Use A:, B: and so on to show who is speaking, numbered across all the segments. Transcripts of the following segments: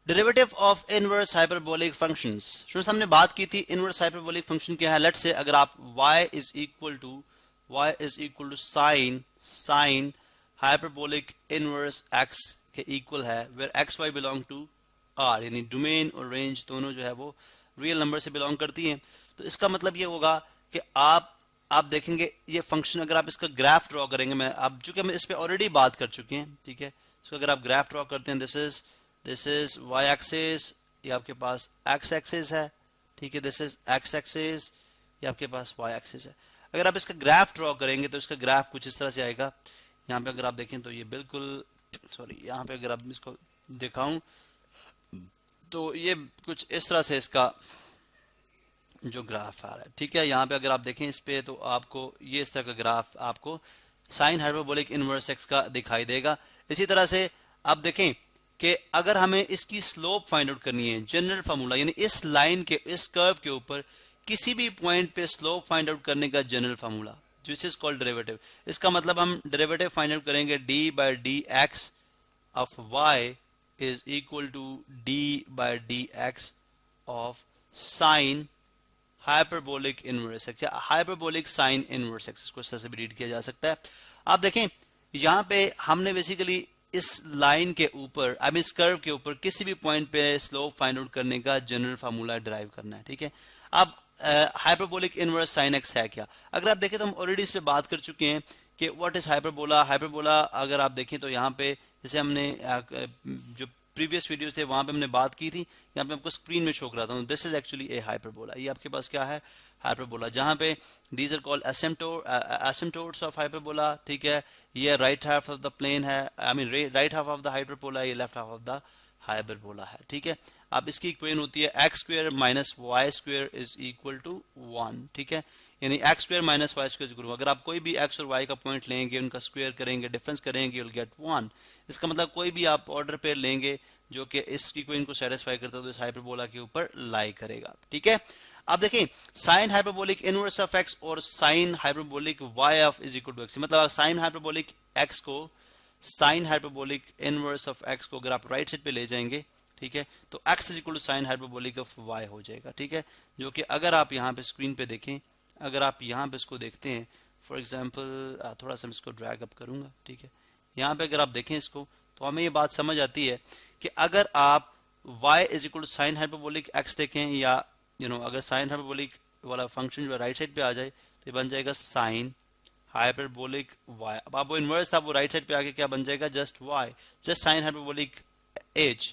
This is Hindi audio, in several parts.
A: Derivative of inverse hyperbolic functions. Students हमने बात की थी इनवर्स हाइपरबोलिक फंक्शन क्या है। लेट्स से अगर आप y is equal to sine hyperbolic inverse x के इक्वल है where x y belong to r, यानी डोमेन और रेंज दोनों जो है वो रियल नंबर से बिलोंग करती हैं। तो इसका मतलब ये होगा कि आप देखेंगे ये फंक्शन, अगर आप इसका ग्राफ ड्रॉ करेंगे, मैं अब चूंकि हम इस पे ऑलरेडी बात कर चुके हैं, ठीक है। इसको अगर आप ग्राफ ड्रॉ करते हैं, दिस इज वाई एक्सिस, ये आपके पास एक्स एक्सिस है, ठीक है। दिस इज एक्स एक्सिस, ये आपके पास वाई एक्सिस है। अगर आप इसका ग्राफ ड्रॉ करेंगे तो इसका ग्राफ कुछ इस तरह से आएगा। यहाँ पे अगर आप देखें तो ये बिल्कुल, सॉरी, यहाँ पे अगर आप इसको दिखाऊं तो ये कुछ इस तरह से इसका जो ग्राफ आ रहा है, ठीक है। यहाँ पे अगर आप देखें इस पे तो आपको ये इस तरह का ग्राफ आपको साइन हाइपरबोलिक इनवर्स एक्स का दिखाई देगा। इसी तरह से आप देखें कि अगर हमें इसकी स्लोप फाइंड आउट करनी है, जनरल फार्मूला यानी इस लाइन के, इस कर्व के ऊपर किसी भी पॉइंट पे स्लोप फाइंड आउट करने का general formula, this is called derivative. इसका मतलब हम डेरिवेटिव फाइंड आउट करेंगे d by D x of y is equal to d by D x of sine hyperbolic inverse x या हाइपरबोलिक साइन इनवर्स एक्स, इसको इस तरह से भी रीड किया जा सकता है। आप देखें यहाँ पे हमने बेसिकली इस लाइन के ऊपर, आई मीन इस कर्व के ऊपर किसी भी पॉइंट पे स्लोप फाइंड आउट करने का जनरल फार्मूला ड्राइव करना है, ठीक है। अब हाइपरबोलिक इनवर्स साइन एक्स है क्या? अगर आप देखें तो हम ऑलरेडी इस पे बात कर चुके हैं कि व्हाट इज हाइपरबोला। हाइपरबोला अगर आप देखें तो यहाँ पे जैसे हमने जो प्रीवियस वीडियोस थे वहां पे हमने बात की थी, यहाँ पे आपको स्क्रीन में शो करा था, this is actually a hyperbola. ये आपके पास क्या है? हाइपरबोला, जहां पे these are called asymptotes of hyperbola, ठीक है। ये right half of the plane है, I mean right half of the hyperbola, ये left half of the hyperbola है, ठीक है। अब इसकी इक्वेशन होती है x square minus y square is equal to 1, ठीक है। यानी x square minus y square, अगर आप कोई भी एक्स और वाई का पॉइंट लेंगे, उनका स्क्वायर करेंगे, डिफरेंस करेंगे, यू विल गेट 1। इसका मतलब कोई भी आप ऑर्डर पेयर लेंगे जो कि इस इक्वेशन को सेटिस्फाई करता है तो इस हाइपरबोला के ऊपर लाई करेगा, ठीक है। अब देखें sine hyperbolic inverse of x और sine hyperbolic y of is equal to x, मतलब साइन हाइपरबोलिक एक्स को, sine hyperbolic inverse of x को अगर आप राइट साइड पे ले जाएंगे, ठीक है, तो x is equal to sine hyperbolic of y हो जाएगा, ठीक है। जो कि अगर आप यहाँ पे स्क्रीन पे देखें, अगर आप यहाँ पे इसको देखते हैं, फॉर एग्जांपल थोड़ा सा मैं इसको ड्रैग अप करूंगा, ठीक है। यहाँ पे अगर आप देखें इसको तो हमें ये बात समझ आती है कि अगर आप y is equal to sine hyperbolic x देखें, या अगर साइन हाइपरबोलिक वाला फंक्शन जो राइट साइड पे आ जाए तो ये बन जाएगा साइन हाइपरबोलिक y। अब आप वो इनवर्स था, वो राइट साइड पे आके क्या बन जाएगा? Just y, just sine hyperbolic h,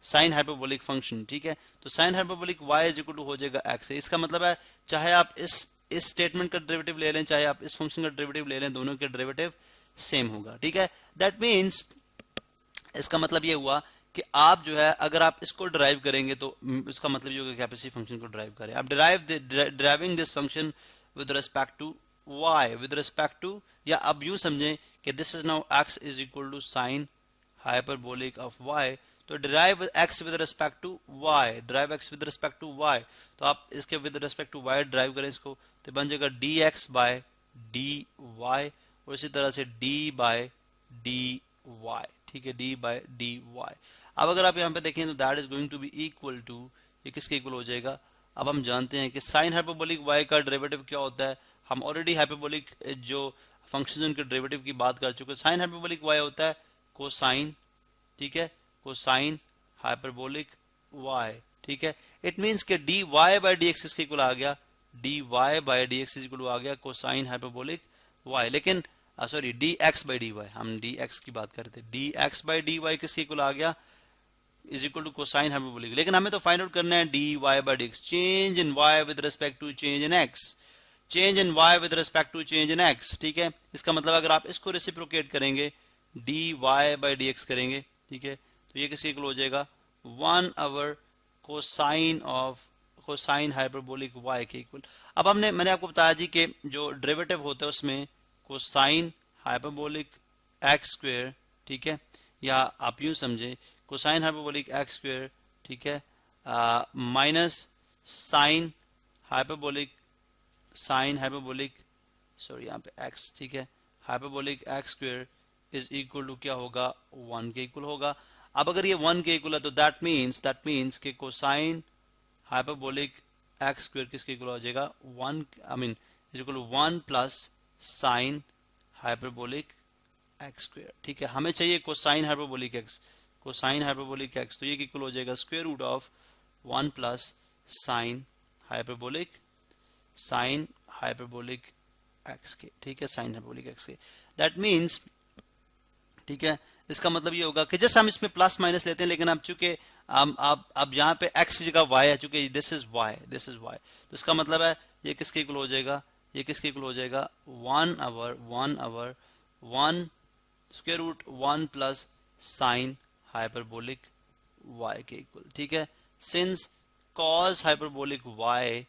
A: sine hyperbolic function, ठीक है। तो sine hyperbolic y is equal to हो जाएगा x। इसका मतलब है चाहे आप इस स्टेटमेंट का डेरिवेटिव ले लें, चाहे आप इस फंक्शन का डेरिवेटिव ले लें, दोनों के डेरिवेटिव सेम होगा, ठीक है। दैट मीन्स इसका मतलब ये हुआ कि आप जो है अगर आप इसको ड्राइव करेंगे तो इसका मतलब ये होगा कि आप इसी फंक्शन को ड्राइव करें। आप deriving this function with respect to y, with respect to, या अब यूं समझें कि this is now x is equal to sine hyperbolic of y, तो derive x with respect to y, derive x with respect to y, तो आप इसके with respect to y derive करें इसको तो बन जाएगा dx बाय dy, और इसी तरह से d बाय dy, ठीक है, d बाय dy। अब अगर आप यहाँ पे देखें तो that is going to be equal to, ये किसके इक्वल हो जाएगा? अब हम जानते हैं कि साइन हाइपरबोलिक y का डेरिवेटिव क्या होता है। हम ऑलरेडी हाइपरबोलिक जो फंक्शन उनके डेरिवेटिव की बात कर चुके हैं। साइन हाइपरबोलिक y होता है कोसाइन, ठीक है, कोसाइन हाइपरबोलिक y, ठीक है। इट मींस के dy बाय dx इसके इक्वल आ गया, dy by dx is equal आ गया कोसाइन हाइपरबोलिक y। लेकिन सॉरी dx बाय dy, हम dx की बात करते हैं, dx बाय dy किसके इक्वल आ गया? Is equal to cosine hyperbolic. लेकिन हमें तो फाइंड आउट करना है dy by dx, change in y with respect to change in x, change in y with respect to change in x, ठीक है। इसका मतलब अगर आप इसको रेसिप्रोकेट करेंगे, dy बाय dx करेंगे, ठीक है, तो ये किसके इक्वल हो जाएगा? 1/, कोसाइन हाइपरबोलिक y के इक्वल। अब मैंने आपको बताया जी कि जो डेरिवेटिव होता है उसमें कोसाइन हाइपरबोलिक एक्स स्क्वायर, ठीक है, या आप यूं समझे कोसाइन हाइपरबोलिक एक्स स्क्वायर, ठीक है, माइनस साइन हाइपरबोलिक सॉरी यहाँ पे x, ठीक है, hyperbolic x square is equal to क्या होगा? 1 के इक्वल होगा। अब अगर ये 1 के इक्वल है तो दैट मीन्स कि कोसाइन हाइपरबोलिक एक्स स्क्वायर किसके इक्वल हो जाएगा 1 is equal to 1 plus sine hyperbolic x square. ठीक है, हमें चाहिए कोसाइन हाइपरबोलिक एक्स, तो ये इक्वल हो जाएगा square root of 1 plus sine hyperbolic x के। ठीक है, साइन हाइपरबोलिक एक्स के, दैट मीन्स, ठीक है, इसका मतलब ये होगा कि जस्ट हम इसमें प्लस माइनस लेते हैं, लेकिन अब चूंकि अब यहाँ पे x की जगह y है, चूंकि दिस इज y, तो इसका मतलब है ये किसके इक्वल हो जाएगा, 1 square root 1 plus sine hyperbolic y के इक्वल। ठीक है, since cos hyperbolic y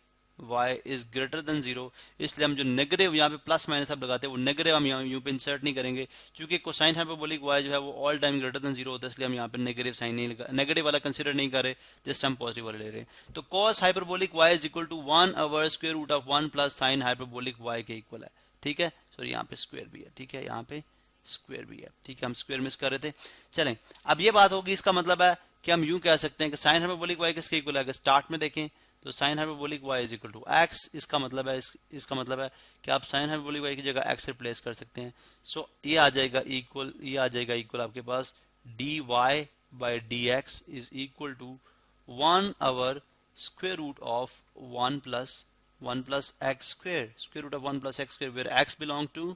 A: is greater than 0, इसलिए हम जो नेगेटिव यहाँ पे प्लस माइनस अब लगाते हैं वो नेगेटिव हम यहाँ पे इंसर्ट नहीं करेंगे, क्योंकि कोसाइन हाइपरबोलिक y जो है वो ऑल टाइम ग्रेटर देन 0 होता है, इसलिए हम यहाँ पे नेगेटिव साइन नहीं लगा, नेगेटिव वाला कंसीडर नहीं कर रहे, जस्ट हम पॉजिटिव वाला ले रहे हैं। तो cos hyperbolic y is equal to 1 over square root of 1 plus sine hyperbolic y के इक्वल है। ठीक है, सॉरी यहाँ पे स्क्वायर भी है, ठीक है, यहाँ पे स्क्वायर भी है। ठीक है, हम स्क्वायर मिस कर रहे थे। चलें, अब ये बात होगी, इसका मतलब है कि हम यूं कह सकते हैं कि साइन हाइपरबोलिक y किसके इक्वल है, अगर स्टार्ट में देखें तो sine hyperbolic y is equal to x, इसका मतलब है कि आप साइन हाइपरबोलिक y की जगह x रिप्लेस कर सकते हैं। सो ये आ जाएगा इक्वल आपके पास dy by D x is equal to 1 over square root of 1 plus x square root of 1 plus x square, where x belong to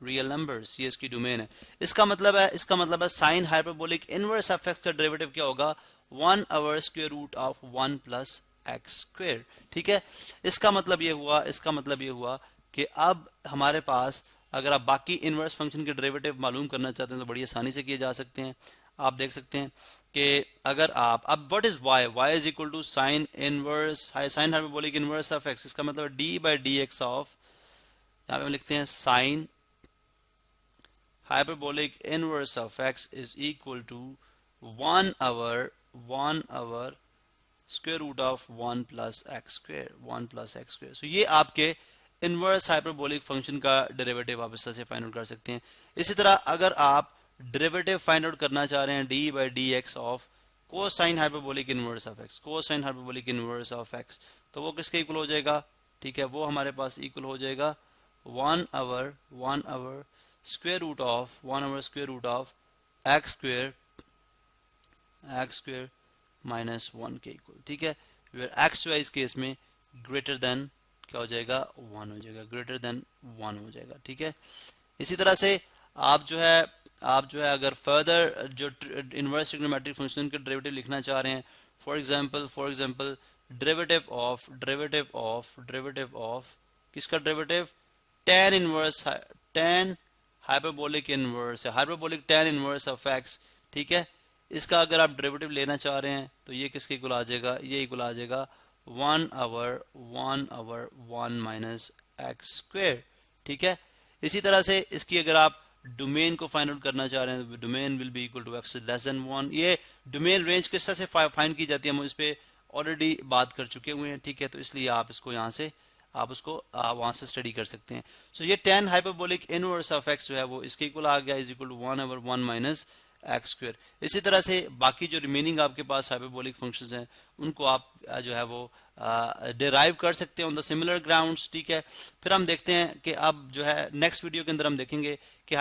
A: real numbers, ये इसकी डोमेन है। इसका मतलब है sine hyperbolic inverse of x का डेरिवेटिव क्या होगा, 1 over square root of 1 plus x square. ठीक है, इसका मतलब ये हुआ कि अब हमारे पास, अगर आप बाकी इनवर्स फंक्शन के डेरिवेटिव मालूम करना चाहते हैं तो बड़ी आसानी से किए जा सकते हैं। आप देख सकते हैं कि अगर आप, अब what is y is equal to sine hyperbolic inverse of x, इसका मतलब d by D x of, यहाँ पे हम लिखते हैं sine hyperbolic inverse of x is equal to 1 over square root of 1 plus x square. So ये आपके इनवर्स हाइपरबोलिक फंक्शन का डेरिवेटिव आप इस तरह से फाइंड आउट कर सकते हैं। इसी तरह अगर आप डेरिवेटिव फाइंड आउट करना चाह रहे हैं d by D x of cosine hyperbolic inverse of x, तो वो किसके इक्वल हो जाएगा, ठीक है, वो हमारे पास इक्वल हो जाएगा 1 over square root of x square minus 1 के इक्वल। ठीक है, एक्स जो है इस केस में ग्रेटर देन क्या हो जाएगा, 1 हो जाएगा, ग्रेटर देन 1 हो जाएगा। ठीक है, इसी तरह से आप जो है अगर फर्दर जो इनवर्स ट्रिग्नोमेट्रिक फंक्शन के डेरिवेटिव लिखना चाह रहे हैं, फॉर एग्जांपल डेरिवेटिव ऑफ किसका derivative, tan hyperbolic tan inverse of x। ठीक है, इसका अगर आप डेरिवेटिव लेना चाह रहे हैं तो ये किसके इक्वल आ जाएगा, ये इक्वल आ जाएगा 1 ओवर 1 माइनस एक्स स्क्वायर। ठीक है, इसी तरह से इसकी अगर आप डोमेन को फाइंड आउट करना चाह रहे हैं तो domain will be equal to x less than 1। ये डोमेन रेंज किस तरह से फाइंड की जाती है, हम इस पे ऑलरेडी बात कर चुके हुए हैं। ठीक है, तो इसलिए आप इसको यहाँ से वहां से स्टडी कर सकते हैं। सो ये tan hyperbolic inverse of x जो है वो इसके इक्वल आ गया, is equal to 1 over 1 minus x square. इसी तरह से बाकी जो रिमेनिंग आपके पास हाइपरबोलिक फंक्शंस हैं उनको आप जो है वो डिराइव कर सकते हैं ऑन द सिमिलर ग्राउंड्स। ठीक है, फिर हम देखते हैं कि अब जो है नेक्स्ट वीडियो के अंदर हम देखेंगे कि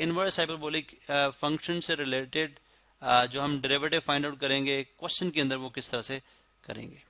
A: इनवर्स हाइपरबोलिक फंक्शन से रिलेटेड जो हम डेरिवेटिव फाइंड आउट करेंगे क्वेश्चन के अंदर वो किस तरह से करेंगे।